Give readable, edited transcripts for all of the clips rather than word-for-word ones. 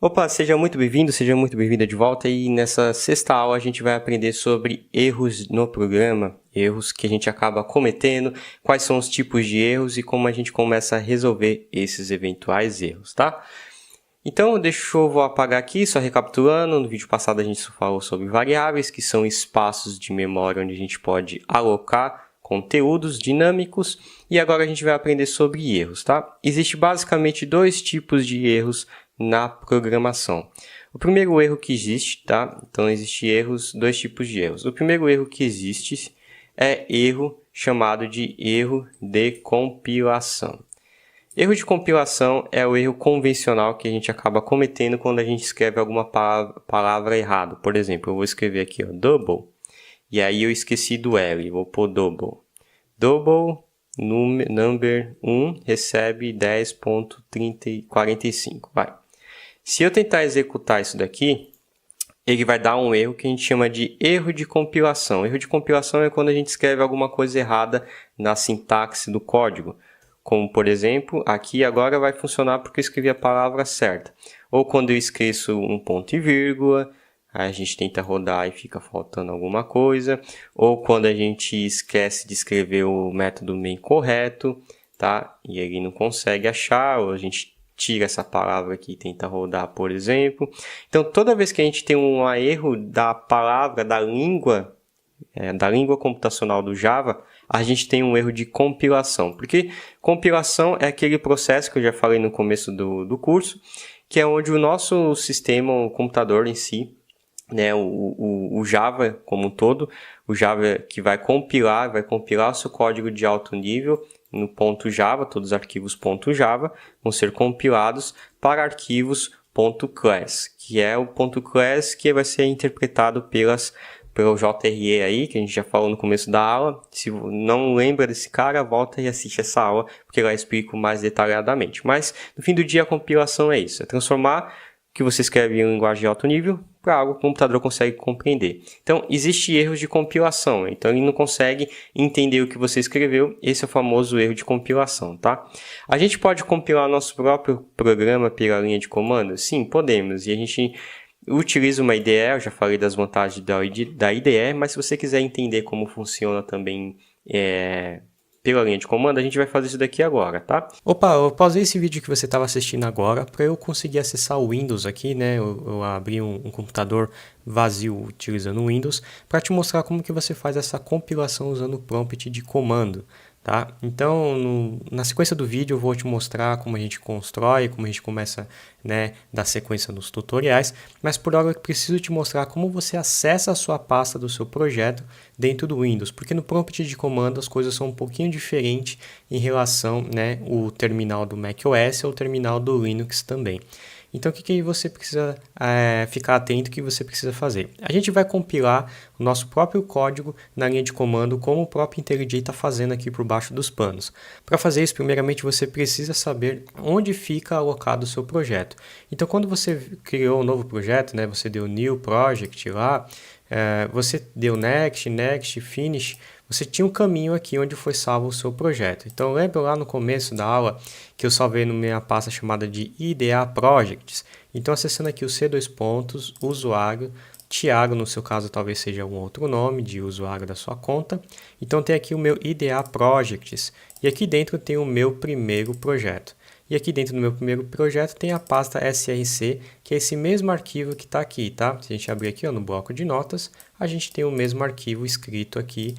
Opa, seja muito bem-vindo, seja muito bem-vinda de volta e nessa sexta aula a gente vai aprender sobre erros no programa, erros que a gente acaba cometendo, quais são os tipos de erros e como a gente começa a resolver esses eventuais erros, tá? Então, vou apagar aqui, só recapitulando, no vídeo passado a gente falou sobre variáveis, que são espaços de memória onde a gente pode alocar conteúdos dinâmicos, e agora a gente vai aprender sobre erros, tá? Existe basicamente dois tipos de erros na programação. O primeiro erro que existe, tá? Então, existem dois tipos de erros. O primeiro erro que existe é erro chamado de erro de compilação. Erro de compilação é o erro convencional que a gente acaba cometendo quando a gente escreve alguma palavra errada. Por exemplo, eu vou escrever aqui, ó, double, e aí eu esqueci do L, vou pôr double. Double number 1 recebe 10.45, vai. Se eu tentar executar isso daqui, ele vai dar um erro que a gente chama de erro de compilação. Erro de compilação é quando a gente escreve alguma coisa errada na sintaxe do código. Como, por exemplo, aqui agora vai funcionar porque eu escrevi a palavra certa. Ou quando eu esqueço um ponto e vírgula, aí a gente tenta rodar e fica faltando alguma coisa. Ou quando a gente esquece de escrever o método main correto, tá? E ele não consegue achar, ou a gente tira essa palavra aqui e tenta rodar, por exemplo. Então, toda vez que a gente tem um erro da palavra, da língua computacional do Java, a gente tem um erro de compilação. Porque compilação é aquele processo que eu já falei no começo do curso, que é onde o nosso sistema, o computador em si, né, o Java como um todo, o Java que vai compilar o seu código de alto nível no .java, todos os arquivos .java vão ser compilados para arquivos .class, que é o .class que vai ser interpretado pelo JRE aí, que a gente já falou no começo da aula. Se não lembra desse cara, volta e assiste essa aula, porque lá eu explico mais detalhadamente. Mas, no fim do dia, a compilação é isso. É transformar o que você escreve em linguagem de alto nível para algo que o computador consegue compreender. Então, existem erros de compilação. Então, ele não consegue entender o que você escreveu. Esse é o famoso erro de compilação, tá? A gente pode compilar nosso próprio programa pela linha de comando? Sim, podemos. E a gente utiliza uma IDE, eu já falei das vantagens da IDE, mas se você quiser entender como funciona também pela linha de comando, a gente vai fazer isso daqui agora, tá? Opa, eu pausei esse vídeo que você estava assistindo agora para eu conseguir acessar o Windows aqui, né? Eu abri um computador vazio utilizando o Windows para te mostrar como que você faz essa compilação usando o prompt de comando. Tá? Então, na sequência do vídeo eu vou te mostrar como a gente constrói, como a gente começa, né, dar sequência nos tutoriais, mas por hora eu preciso te mostrar como você acessa a sua pasta do seu projeto dentro do Windows, porque no prompt de comando as coisas são um pouquinho diferentes em relação, né, o terminal do macOS ou o terminal do Linux também. Então, o que você precisa ficar atento, o que você precisa fazer? A gente vai compilar o nosso próprio código na linha de comando, como o próprio IntelliJ está fazendo aqui por baixo dos panos. Para fazer isso, primeiramente, você precisa saber onde fica alocado o seu projeto. Então, quando você criou um novo projeto, né, você deu New Project lá, você deu Next, Finish, você tinha um caminho aqui onde foi salvo o seu projeto. Então, lembra lá no começo da aula que eu salvei na minha pasta chamada de IDA Projects? Então, acessando aqui o C2 usuário, Thiago, no seu caso, talvez seja um outro nome de usuário da sua conta. Então, tem aqui o meu IDA Projects. E aqui dentro tem o meu primeiro projeto. E aqui dentro do meu primeiro projeto tem a pasta src, que é esse mesmo arquivo que está aqui, tá? Se a gente abrir aqui no bloco de notas, a gente tem o mesmo arquivo escrito aqui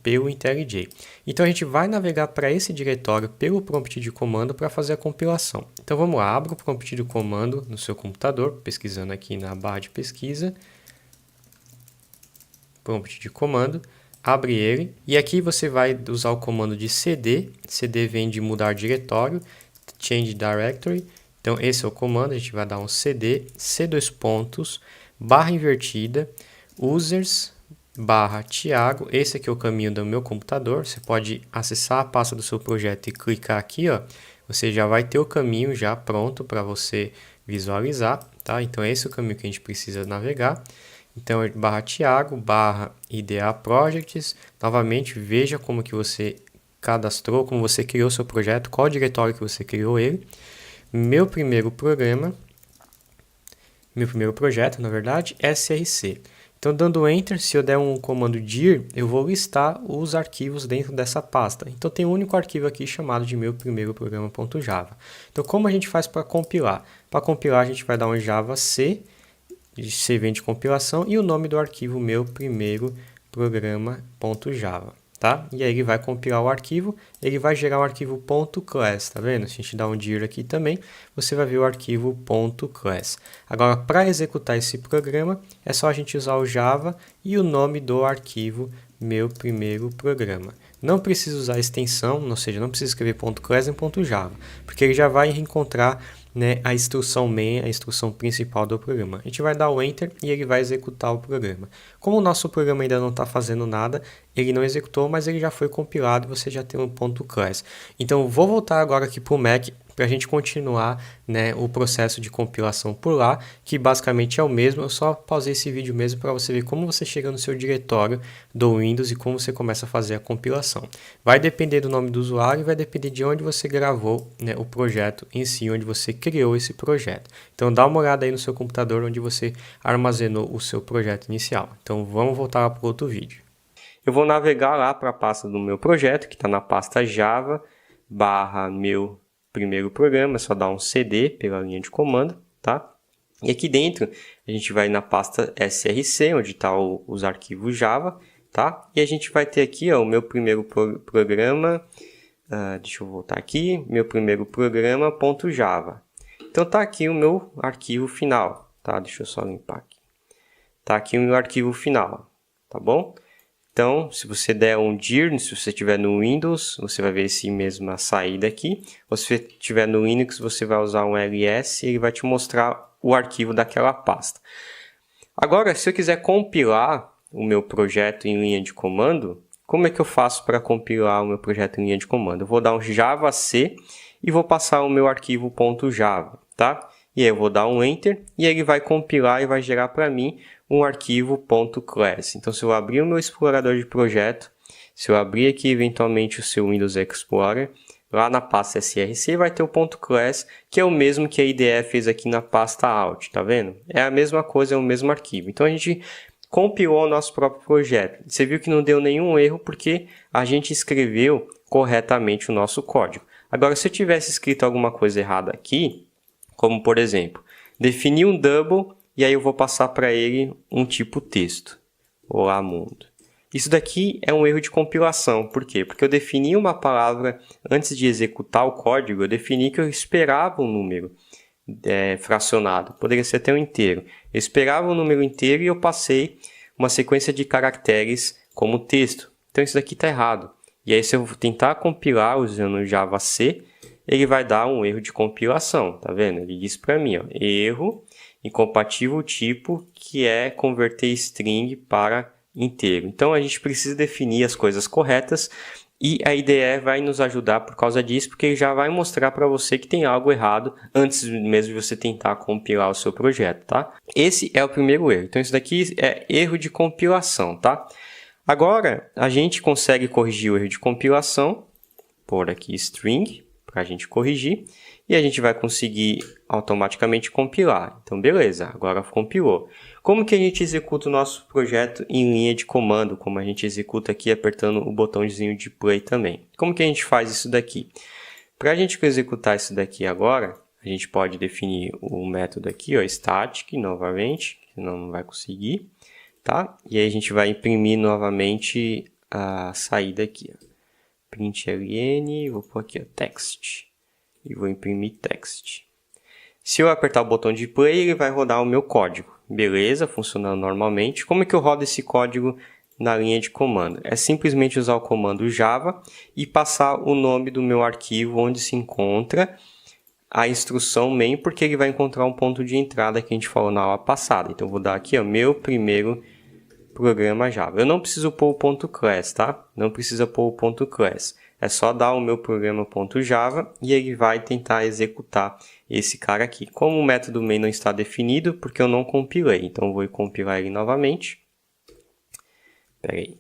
pelo IntelliJ. Então, a gente vai navegar para esse diretório pelo prompt de comando para fazer a compilação. Então, vamos lá, abra o prompt de comando no seu computador, pesquisando aqui na barra de pesquisa, prompt de comando, abre ele, e aqui você vai usar o comando de cd, cd vem de mudar diretório, change directory, então esse é o comando, a gente vai dar um cd, C2, barra invertida, users, barra Thiago, esse aqui é o caminho do meu computador, você pode acessar a pasta do seu projeto e clicar aqui, ó, você já vai ter o caminho já pronto para você visualizar, tá? Então esse é o caminho que a gente precisa navegar. Então, barra Thiago, barra IDA Projects, novamente veja como que você cadastrou, como você criou seu projeto, qual diretório que você criou ele. Meu primeiro programa, meu primeiro projeto, na verdade, src. Então, dando Enter, se eu der um comando dir, eu vou listar os arquivos dentro dessa pasta. Então, tem um único arquivo aqui chamado de meu primeiro programa.java. Então, como a gente faz para compilar? Para compilar, a gente vai dar um java c, C vem de compilação, e o nome do arquivo meu primeiro programa.java. Tá? E aí ele vai compilar o arquivo, ele vai gerar o arquivo .class, tá vendo? Se a gente dá um dir aqui também, você vai ver o arquivo .class. Agora, para executar esse programa, é só a gente usar o Java e o nome do arquivo meu primeiro programa. Não precisa usar a extensão, ou seja, não precisa escrever .class em .java, porque ele já vai encontrar, né, a instrução main, a instrução principal do programa. A gente vai dar o Enter e ele vai executar o programa. Como o nosso programa ainda não está fazendo nada, ele não executou, mas ele já foi compilado e você já tem um .class. Então, vou voltar agora aqui para o Mac para a gente continuar, né, o processo de compilação por lá, que basicamente é o mesmo. Eu só pausei esse vídeo mesmo para você ver como você chega no seu diretório do Windows e como você começa a fazer a compilação. Vai depender do nome do usuário e vai depender de onde você gravou, né, o projeto em si, onde você criou esse projeto. Então, dá uma olhada aí no seu computador onde você armazenou o seu projeto inicial. Então, vamos voltar para o outro vídeo. Eu vou navegar lá para a pasta do meu projeto, que está na pasta Java /meu primeiro programa, é só dar um CD pela linha de comando, tá? E aqui dentro a gente vai na pasta src, onde está os arquivos Java, tá? E a gente vai ter aqui, ó, o meu primeiro programa, deixa eu voltar aqui, meu primeiro programa.java. Então tá aqui o meu arquivo final, tá? Deixa eu só limpar aqui. Tá aqui o meu arquivo final, tá bom? Então, se você der um dir, se você estiver no Windows, você vai ver essa mesma saída aqui. Se você estiver no Linux, você vai usar um ls e ele vai te mostrar o arquivo daquela pasta. Agora, se eu quiser compilar o meu projeto em linha de comando, como é que eu faço para compilar o meu projeto em linha de comando? Eu vou dar um java c e vou passar o meu arquivo .java, tá? E aí eu vou dar um Enter e ele vai compilar e vai gerar para mim um arquivo .class. Então, se eu abrir o meu explorador de projeto, se eu abrir aqui eventualmente o seu Windows Explorer, lá na pasta src vai ter o .class, que é o mesmo que a IDE fez aqui na pasta alt, tá vendo? É a mesma coisa, é o mesmo arquivo. Então, a gente compilou o nosso próprio projeto. Você viu que não deu nenhum erro porque a gente escreveu corretamente o nosso código. Agora, se eu tivesse escrito alguma coisa errada aqui, como por exemplo, definir um double e aí eu vou passar para ele um tipo texto. Olá, mundo. Isso daqui é um erro de compilação. Por quê? Porque eu defini uma palavra antes de executar o código, eu defini que eu esperava um número fracionado. Poderia ser até um inteiro. Eu esperava um número inteiro e eu passei uma sequência de caracteres como texto. Então isso daqui está errado. E aí se eu tentar compilar usando o Java C, ele vai dar um erro de compilação. Tá vendo? Ele diz para mim, ó, erro incompatível tipo, que é converter string para inteiro. Então, a gente precisa definir as coisas corretas e a IDE vai nos ajudar por causa disso, porque ele já vai mostrar para você que tem algo errado antes mesmo de você tentar compilar o seu projeto, tá? Esse é o primeiro erro. Então, isso daqui é erro de compilação, tá? Agora, a gente consegue corrigir o erro de compilação, por aqui string, para a gente corrigir, e a gente vai conseguir automaticamente compilar. Então, beleza, agora compilou. Como que a gente executa o nosso projeto em linha de comando, como a gente executa aqui apertando o botãozinho de play também? Como que a gente faz isso daqui? Para a gente executar isso daqui agora, a gente pode definir o método aqui, ó, static, novamente, senão não vai conseguir, tá? E aí a gente vai imprimir novamente a saída aqui, ó. Println, vou pôr aqui, ó, text. E vou imprimir text. Se eu apertar o botão de play, ele vai rodar o meu código. Beleza, funcionando normalmente. Como é que eu rodo esse código na linha de comando? É simplesmente usar o comando Java e passar o nome do meu arquivo onde se encontra a instrução main, porque ele vai encontrar um ponto de entrada que a gente falou na aula passada. Então, eu vou dar aqui, ó, meu primeiro programa Java. Eu não preciso pôr o .class, tá? Não precisa pôr o .class. É só dar o meu programa.java e ele vai tentar executar esse cara aqui. Como o método main não está definido, porque eu não compilei. Então, eu vou compilar ele novamente. Peraí.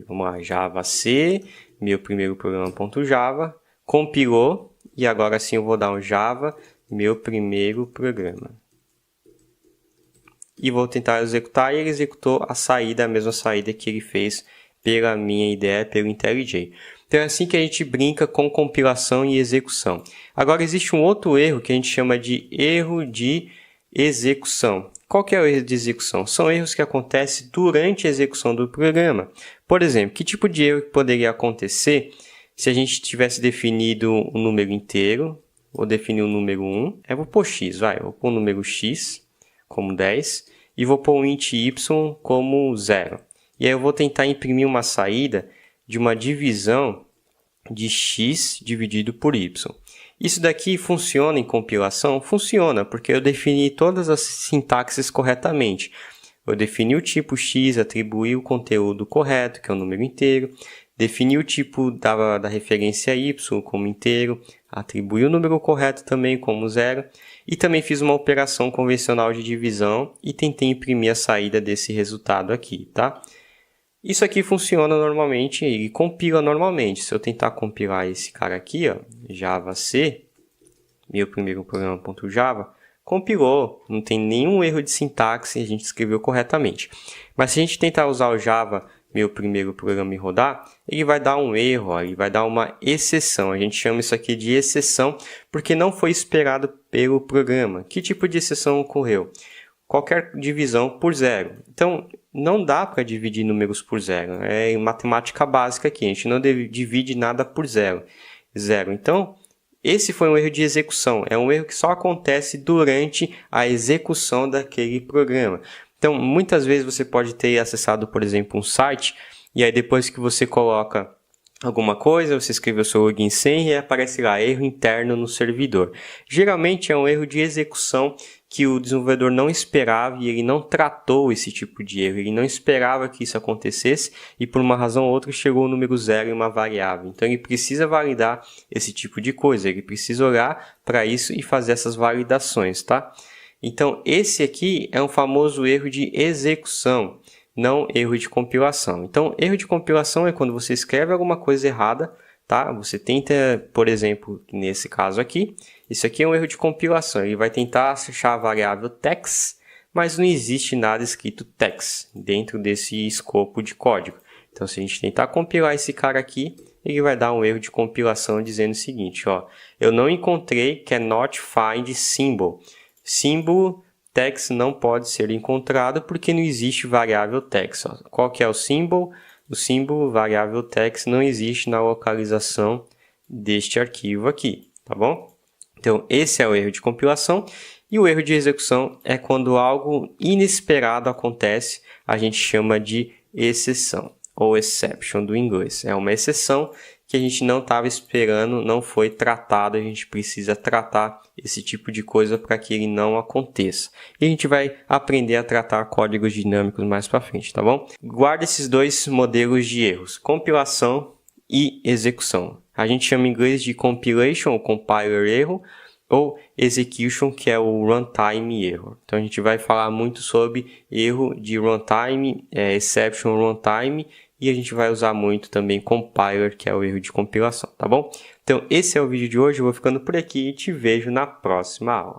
Vamos lá. Java C, meu primeiro programa.java. Compilou. E agora sim eu vou dar um Java, meu primeiro programa. e vou tentar executar, e ele executou a saída, a mesma saída que ele fez pela minha ideia, pelo IntelliJ. Então é assim que a gente brinca com compilação e execução. Agora existe um outro erro que a gente chama de erro de execução. Qual que é o erro de execução? São erros que acontecem durante a execução do programa. Por exemplo, que tipo de erro poderia acontecer se a gente tivesse definido um número inteiro? Vou definir o número 1, eu vou pôr x, vou pôr o número x como 10 e vou pôr o int y como 0. E aí eu vou tentar imprimir uma saída de uma divisão de x dividido por y. Isso daqui funciona em compilação? Funciona, porque eu defini todas as sintaxes corretamente. Eu defini o tipo x, atribuí o conteúdo correto, que é o número inteiro, defini o tipo da referência y como inteiro, atribuí o número correto também como 0, e também fiz uma operação convencional de divisão e tentei imprimir a saída desse resultado aqui, tá? Isso aqui funciona normalmente e compila normalmente. Se eu tentar compilar esse cara aqui, ó, Java C, meu primeiro programa.java, compilou, não tem nenhum erro de sintaxe, a gente escreveu corretamente. Mas se a gente tentar usar o Java, meu primeiro programa, e rodar, ele vai dar um erro, ó, ele vai dar uma exceção. A gente chama isso aqui de exceção porque não foi esperado pelo programa. Que tipo de exceção ocorreu? Qualquer divisão por 0. Então, não dá para dividir números por 0. É matemática básica aqui, a gente não divide nada por 0. Então, esse foi um erro de execução. É um erro que só acontece durante a execução daquele programa. Então, muitas vezes você pode ter acessado, por exemplo, um site, e aí depois que você coloca alguma coisa, você escreve o seu login senha e aparece lá, erro interno no servidor. Geralmente é um erro de execução que o desenvolvedor não esperava e ele não tratou esse tipo de erro. Ele não esperava que isso acontecesse e por uma razão ou outra chegou o número 0 em uma variável. Então ele precisa validar esse tipo de coisa, ele precisa olhar para isso e fazer essas validações, tá? Então esse aqui é um famoso erro de execução, não erro de compilação. Então erro de compilação é quando você escreve alguma coisa errada, tá? Você tenta, por exemplo, nesse caso aqui, isso aqui é um erro de compilação. Ele vai tentar achar a variável text, mas não existe nada escrito text dentro desse escopo de código. Então, se a gente tentar compilar esse cara aqui, ele vai dar um erro de compilação dizendo o seguinte, ó, eu não encontrei cannot find symbol. Símbolo text não pode ser encontrado porque não existe variável text. Ó. Qual que é o símbolo? O símbolo variável text não existe na localização deste arquivo aqui, tá bom? Então, esse é o erro de compilação. E o erro de execução é quando algo inesperado acontece, a gente chama de exceção, ou exception do inglês. É uma exceção que a gente não estava esperando, não foi tratado, a gente precisa tratar esse tipo de coisa para que ele não aconteça. E a gente vai aprender a tratar códigos dinâmicos mais para frente, tá bom? Guarda esses dois modelos de erros, compilação e execução. A gente chama em inglês de compilation, ou compiler erro, ou execution, que é o runtime error. Então a gente vai falar muito sobre erro de runtime, exception runtime, e a gente vai usar muito também compiler, que é o erro de compilação, tá bom? Então esse é o vídeo de hoje, eu vou ficando por aqui e te vejo na próxima aula.